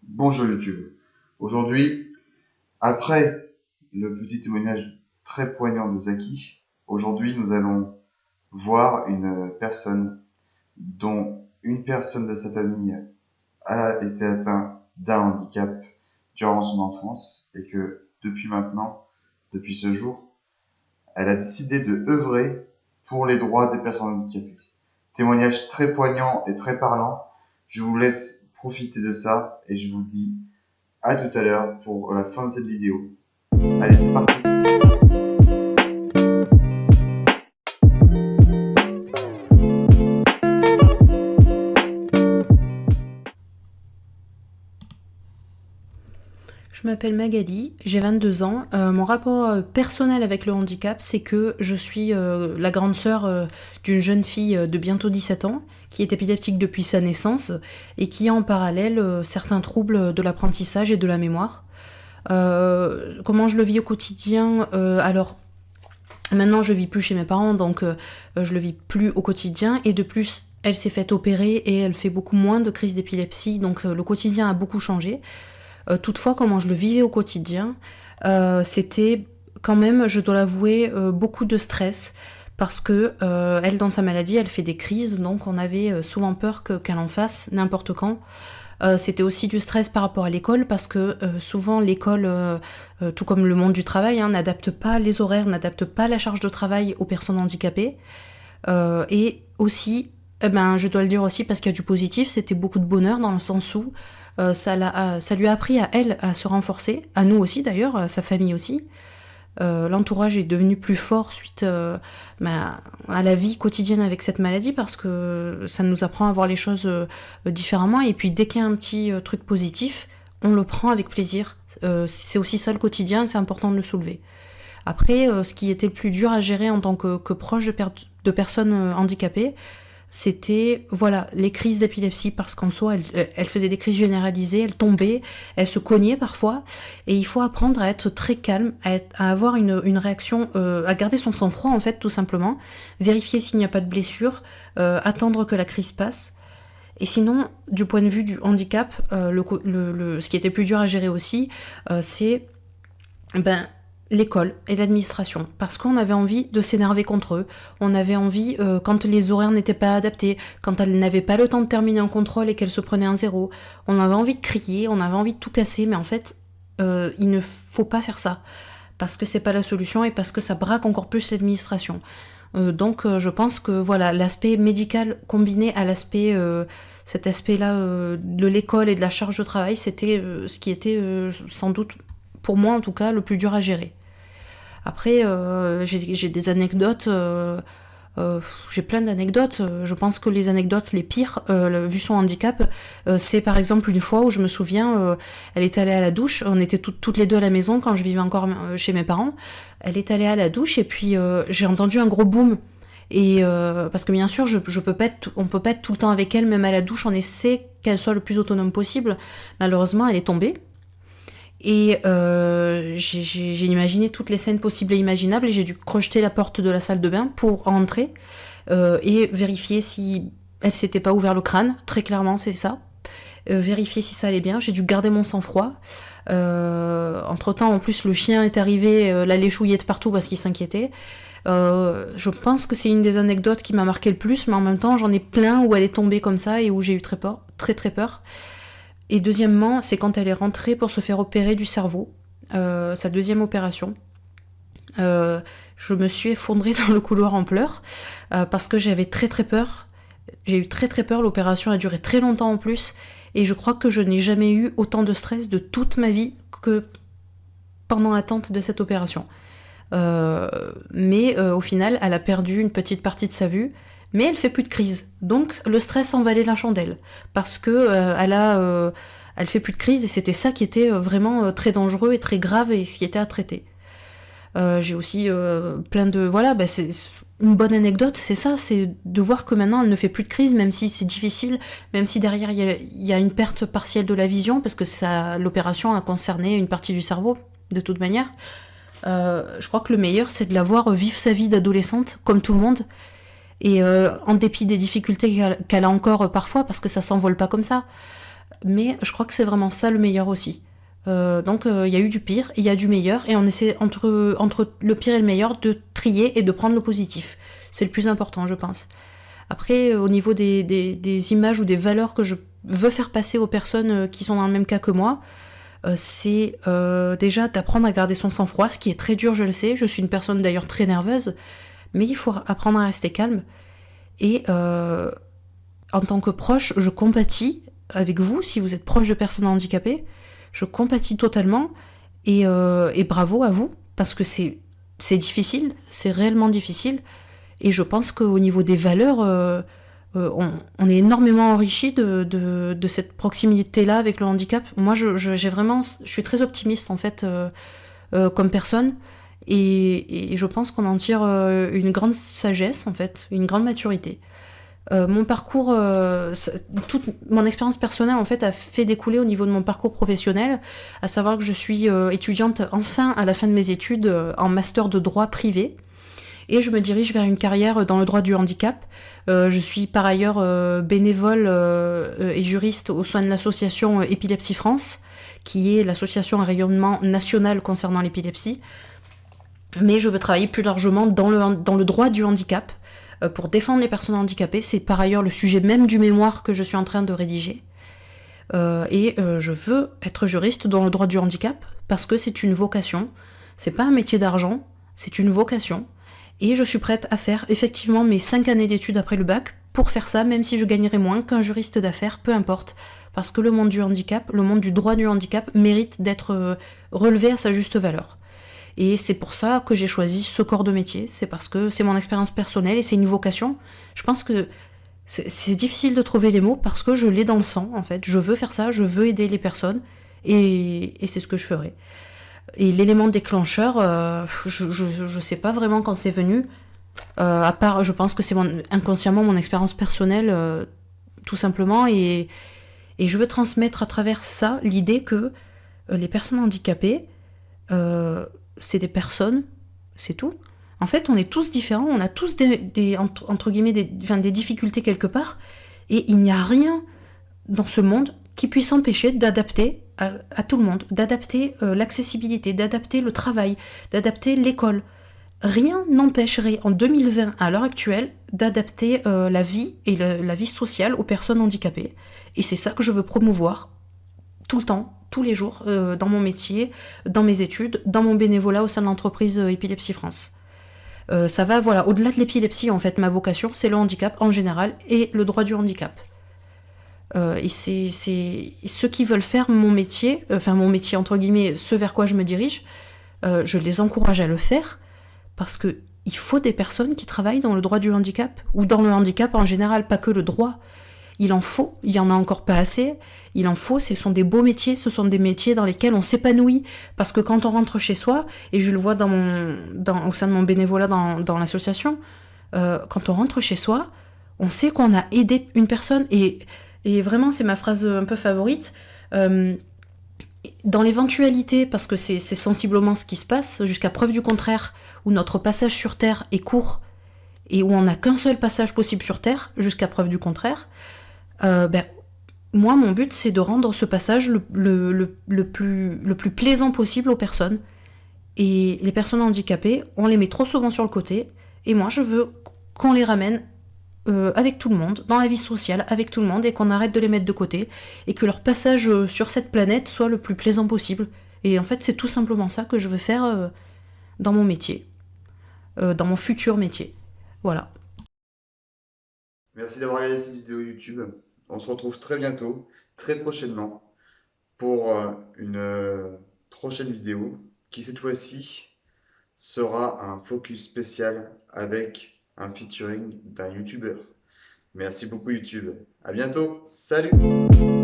Bonjour YouTube. Aujourd'hui, après le petit témoignage très poignant de Zaki, aujourd'hui nous allons voir une personne dont une personne de sa famille a été atteinte d'un handicap durant son enfance et que depuis ce jour, elle a décidé de œuvrer pour les droits des personnes handicapées. Témoignage très poignant et très parlant. Je vous laisse profiter de ça et je vous dis à tout à l'heure pour la fin de cette vidéo. Allez, c'est parti. Je m'appelle Magali, j'ai 22 ans. Mon rapport personnel avec le handicap, c'est que je suis la grande sœur d'une jeune fille de bientôt 17 ans qui est épileptique depuis sa naissance et qui a en parallèle certains troubles de l'apprentissage et de la mémoire. Comment je le vis au quotidien Alors, maintenant je vis plus chez mes parents, donc je le vis plus au quotidien. Et de plus, elle s'est faite opérer et elle fait beaucoup moins de crises d'épilepsie, donc le quotidien a beaucoup changé. Toutefois, comment je le vivais au quotidien, c'était quand même, je dois l'avouer, beaucoup de stress. Parce que elle, dans sa maladie, elle fait des crises, donc on avait souvent peur qu'elle en fasse n'importe quand. C'était aussi du stress par rapport à l'école, parce que souvent l'école, tout comme le monde du travail, n'adapte pas les horaires, n'adapte pas la charge de travail aux personnes handicapées. Et aussi, je dois le dire aussi parce qu'il y a du positif, c'était beaucoup de bonheur dans le sens où ça lui a appris à elle à se renforcer, à nous aussi d'ailleurs, à sa famille aussi. L'entourage est devenu plus fort suite à la vie quotidienne avec cette maladie, parce que ça nous apprend à voir les choses différemment. Et puis dès qu'il y a un petit truc positif, on le prend avec plaisir. C'est aussi ça le quotidien, c'est important de le soulever. Après, ce qui était le plus dur à gérer en tant que proche de personnes handicapées, c'était voilà les crises d'épilepsie, parce qu'en soi elle faisait des crises généralisées, elle tombait, elle se cognait parfois, et il faut apprendre à être très calme, à avoir une réaction, à garder son sang-froid en fait, tout simplement, vérifier s'il n'y a pas de blessure, attendre que la crise passe. Et sinon, du point de vue du handicap, ce qui était plus dur à gérer aussi, c'est l'école et l'administration, parce qu'on avait envie de s'énerver contre eux, on avait envie, quand les horaires n'étaient pas adaptés, quand elles n'avaient pas le temps de terminer un contrôle et qu'elles se prenaient un zéro, on avait envie de crier, on avait envie de tout casser, mais en fait, il ne faut pas faire ça, parce que c'est pas la solution et parce que ça braque encore plus l'administration. Donc je pense que voilà, l'aspect médical combiné à cet aspect-là de l'école et de la charge de travail, c'était ce qui était sans doute, pour moi en tout cas, le plus dur à gérer. Après, j'ai des anecdotes, j'ai plein d'anecdotes. Je pense que les anecdotes les pires, vu son handicap, c'est par exemple une fois où je me souviens, elle est allée à la douche, on était toutes les deux à la maison quand je vivais encore chez mes parents. Elle est allée à la douche et puis j'ai entendu un gros boom. Et parce que bien sûr, on peut pas être tout le temps avec elle, même à la douche, on essaie qu'elle soit le plus autonome possible. Malheureusement, elle est tombée. Et j'ai imaginé toutes les scènes possibles et imaginables, et j'ai dû crocheter la porte de la salle de bain pour rentrer et vérifier si elle s'était pas ouvert le crâne, très clairement c'est ça. Vérifier si ça allait bien, j'ai dû garder mon sang-froid. Entre temps, en plus, le chien est arrivé, l'allait chouiller de partout parce qu'il s'inquiétait. Je pense que c'est une des anecdotes qui m'a marqué le plus, mais en même temps j'en ai plein où elle est tombée comme ça et où j'ai eu très peur, très très peur. Et deuxièmement, c'est quand elle est rentrée pour se faire opérer du cerveau, sa deuxième opération. Je me suis effondrée dans le couloir en pleurs, parce que j'avais très très peur. J'ai eu très très peur, l'opération a duré très longtemps en plus, et je crois que je n'ai jamais eu autant de stress de toute ma vie que pendant l'attente de cette opération. Mais au final, elle a perdu une petite partie de sa vue, mais elle fait plus de crise. Donc le stress en valait la chandelle, parce que elle fait plus de crise, et c'était ça qui était vraiment très dangereux et très grave, et ce qui était à traiter. J'ai aussi plein de c'est une bonne anecdote, c'est ça, c'est de voir que maintenant elle ne fait plus de crise, même si c'est difficile, même si derrière il y a une perte partielle de la vision, parce que l'opération a concerné une partie du cerveau de toute manière. Je crois que le meilleur, c'est de la voir vivre sa vie d'adolescente comme tout le monde, et en dépit des difficultés qu'elle a encore parfois, parce que ça s'envole pas comme ça, mais je crois que c'est vraiment ça le meilleur aussi. Donc il y a eu du pire, il y a du meilleur, et on essaie entre le pire et le meilleur de trier et de prendre le positif. C'est le plus important, je pense. Après, au niveau des images ou des valeurs que je veux faire passer aux personnes qui sont dans le même cas que moi, c'est déjà d'apprendre à garder son sang-froid, ce qui est très dur, je le sais. Je suis une personne d'ailleurs très nerveuse, mais il faut apprendre à rester calme. Et en tant que proche, je compatis avec vous, si vous êtes proche de personnes handicapées. Je compatis totalement, et bravo à vous, parce que c'est difficile, c'est réellement difficile. Et je pense qu'au niveau des valeurs, on est énormément enrichi de cette proximité-là avec le handicap. Moi, je suis très optimiste en fait comme personne, et je pense qu'on en tire une grande sagesse en fait, une grande maturité. Mon parcours, toute mon expérience personnelle en fait a fait découler au niveau de mon parcours professionnel, à savoir que je suis étudiante enfin à la fin de mes études en master de droit privé. Et je me dirige vers une carrière dans le droit du handicap. Je suis par ailleurs bénévole et juriste au sein de l'association Épilepsie France, qui est l'association à rayonnement national concernant l'épilepsie. Mais je veux travailler plus largement dans le droit du handicap pour défendre les personnes handicapées. C'est par ailleurs le sujet même du mémoire que je suis en train de rédiger. Je veux être juriste dans le droit du handicap parce que c'est une vocation. C'est pas un métier d'argent, c'est une vocation. Et je suis prête à faire effectivement mes 5 années d'études après le bac pour faire ça, même si je gagnerais moins qu'un juriste d'affaires, peu importe. Parce que le monde du handicap, le monde du droit du handicap mérite d'être relevé à sa juste valeur. Et c'est pour ça que j'ai choisi ce corps de métier, c'est parce que c'est mon expérience personnelle et c'est une vocation. Je pense que c'est difficile de trouver les mots parce que je l'ai dans le sang en fait. Je veux faire ça, je veux aider les personnes et c'est ce que je ferai. Et l'élément déclencheur, je sais pas vraiment quand c'est venu. À part, je pense que c'est inconsciemment mon expérience personnelle, tout simplement. Et je veux transmettre à travers ça l'idée que les personnes handicapées, c'est des personnes, c'est tout. En fait, on est tous différents, on a tous entre guillemets des difficultés quelque part, et il n'y a rien dans ce monde qui puisse empêcher d'adapter à tout le monde, d'adapter l'accessibilité, d'adapter le travail, d'adapter l'école. Rien n'empêcherait en 2020, à l'heure actuelle, d'adapter la vie et la vie sociale aux personnes handicapées. Et c'est ça que je veux promouvoir tout le temps, tous les jours, dans mon métier, dans mes études, dans mon bénévolat au sein de l'entreprise Épilepsie France. Ça va, voilà, au-delà de l'épilepsie, en fait, ma vocation, c'est le handicap en général et le droit du handicap. Et c'est ceux qui veulent faire mon métier entre guillemets, ce vers quoi je me dirige, je les encourage à le faire, parce que il faut des personnes qui travaillent dans le droit du handicap, ou dans le handicap en général, pas que le droit. Il en faut, il y en a encore pas assez, il en faut, ce sont des beaux métiers, ce sont des métiers dans lesquels on s'épanouit, parce que quand on rentre chez soi, et je le vois au sein de mon bénévolat dans l'association, quand on rentre chez soi, on sait qu'on a aidé une personne, et vraiment c'est ma phrase un peu favorite, dans l'éventualité, parce que c'est sensiblement ce qui se passe, jusqu'à preuve du contraire, où notre passage sur Terre est court, et où on n'a qu'un seul passage possible sur Terre, jusqu'à preuve du contraire, moi, mon but, c'est de rendre ce passage le plus plaisant possible aux personnes. Et les personnes handicapées, on les met trop souvent sur le côté, et moi, je veux qu'on les ramène avec tout le monde, dans la vie sociale, avec tout le monde, et qu'on arrête de les mettre de côté, et que leur passage sur cette planète soit le plus plaisant possible. Et en fait, c'est tout simplement ça que je veux faire dans mon métier, dans mon futur métier. Voilà. Merci d'avoir regardé cette vidéo YouTube. On se retrouve très bientôt, très prochainement, pour une prochaine vidéo qui cette fois-ci sera un focus spécial avec un featuring d'un YouTuber. Merci beaucoup YouTube. À bientôt. Salut!